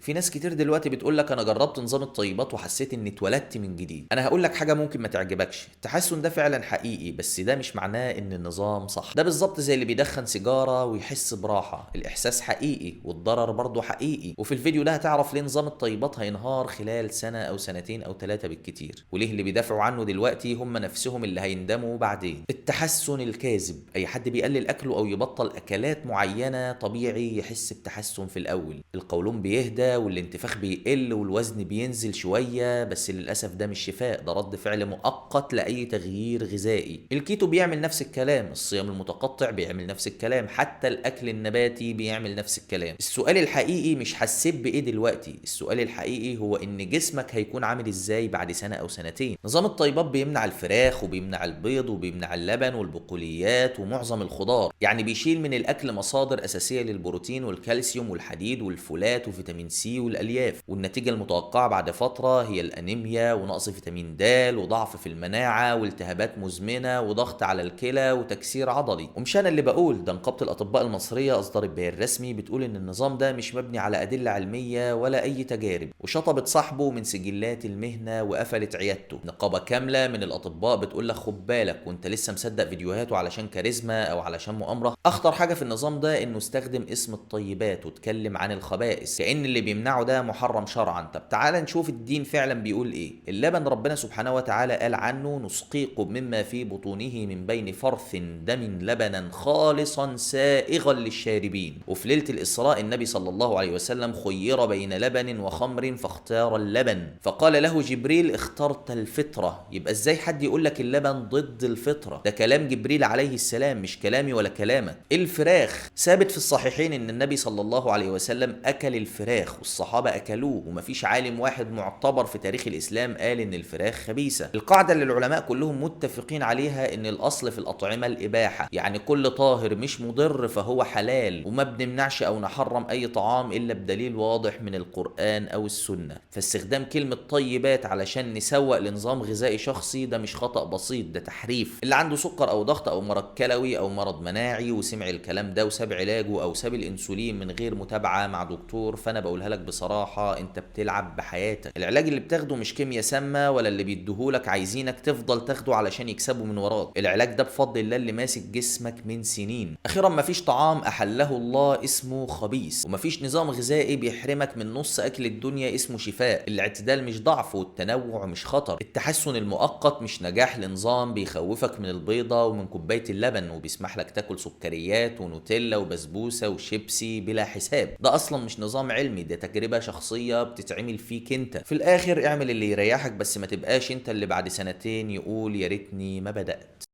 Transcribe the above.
في ناس كتير دلوقتي بتقول لك انا جربت نظام الطيبات وحسيت اني اتولدت من جديد. انا هقول لك حاجه ممكن ما تعجبكش، التحسن ده فعلا حقيقي بس ده مش معناه ان النظام صح. ده بالظبط زي اللي بيدخن سيجاره ويحس براحه، الاحساس حقيقي والضرر برضه حقيقي. وفي الفيديو ده هتعرف ليه نظام الطيبات هينهار خلال سنه او سنتين او ثلاثه بالكتير، وليه اللي بيدافعوا عنه دلوقتي هم نفسهم اللي هيندموا بعدين. التحسن الكاذب، اي حد بيقلل اكله او يبطل اكلات معينه طبيعي يحس بتحسن في الاول، القولون بيهدى والانتفاخ بيقل والوزن بينزل شوية، بس للأسف ده مش شفاء، ده رد فعل مؤقت لأي تغيير غذائي. الكيتو بيعمل نفس الكلام، الصيام المتقطع بيعمل نفس الكلام، حتى الأكل النباتي بيعمل نفس الكلام. السؤال الحقيقي مش حسيت بإيه دلوقتي، السؤال الحقيقي هو إن جسمك هيكون عامل إزاي بعد سنة أو سنتين. نظام الطيبات بيمنع الفراخ وبيمنع البيض وبيمنع اللبن والبقوليات ومعظم الخضار، يعني بيشيل من الأكل مصادر أساسية للبروتين والكالسيوم والحديد والفولات وفيتامين سي والألياف، والنتيجة المتوقعة بعد فترة هي الأنيميا ونقص فيتامين د وضعف في المناعة والتهابات مزمنة وضغط على الكلى وتكسير عضلي. ومش أنا اللي بقول، ده نقابة الأطباء المصرية أصدرت بيان رسمي بتقول إن النظام ده مش مبني على أدلة علمية ولا أي تجارب، وشطبت صاحبه من سجلات المهنة وقفلت عيادته. نقابة كاملة من الأطباء بتقول لك خد بالك وأنت لسه مصدق فيديوهاته علشان كاريزما أو علشان مؤامرة. أخطر حاجة في النظام ده إنه استخدم اسم الطيبات واتكلم عن الخبائث كأن اللي بيمنعه ده محرم شرعا. طب تعال نشوف الدين فعلا بيقول ايه. اللبن ربنا سبحانه وتعالى قال عنه نسقيكم مما في بطونه من بين فرث دم لبنا خالصا سائغا للشاربين. وفي ليلة الإسراء النبي صلى الله عليه وسلم خير بين لبن وخمر فاختار اللبن، فقال له جبريل اخترت الفطرة. يبقى ازاي حد يقول لك اللبن ضد الفطرة؟ ده كلام جبريل عليه السلام مش كلامي ولا كلامك. الفراخ ثابت في الصحيحين ان النبي صلى الله عليه وسلم اكل الفراخ والصحابه اكلوه، ومفيش عالم واحد معتبر في تاريخ الاسلام قال ان الفراخ خبيثه. القاعده اللي العلماء كلهم متفقين عليها ان الاصل في الاطعمه الاباحه، يعني كل طاهر مش مضر فهو حلال، وما بنمنعش او نحرم اي طعام الا بدليل واضح من القران او السنه. فاستخدام كلمه طيبات علشان نسوق لنظام غذائي شخصي ده مش خطأ بسيط، ده تحريف. اللي عنده سكر او ضغط او مرض كلوي او مرض مناعي وسمع الكلام ده وساب علاجه او ساب الانسولين من غير متابعه مع دكتور، فانا بقولها لك بصراحه انت بتلعب بحياتك. العلاج اللي بتاخده مش كيمياء سامه ولا اللي بيديهولك عايزينك تفضل تاخده علشان يكسبوا من وراك، العلاج ده بفضل الله اللي ماسك جسمك من سنين. اخيرا مفيش طعام احله الله اسمه خبيث، ومفيش نظام غذائي بيحرمك من نص اكل الدنيا اسمه شفاء. الاعتدال مش ضعف والتنوع مش خطر. التحسن المؤقت مش نجاح لنظام بيخوفك من البيضه ومن كوبايه اللبن وبيسمح لك تاكل سكريات ونوتيلا وبسبوسه وشيبسي بلا حساب. ده اصلا مش نظام علمي، ده تجربه شخصيه بتتعمل فيك انت. في الاخر اعمل اللي يريحك، بس ما تبقاش انت اللي بعد سنتين يقول يا ريتني ما بدأت.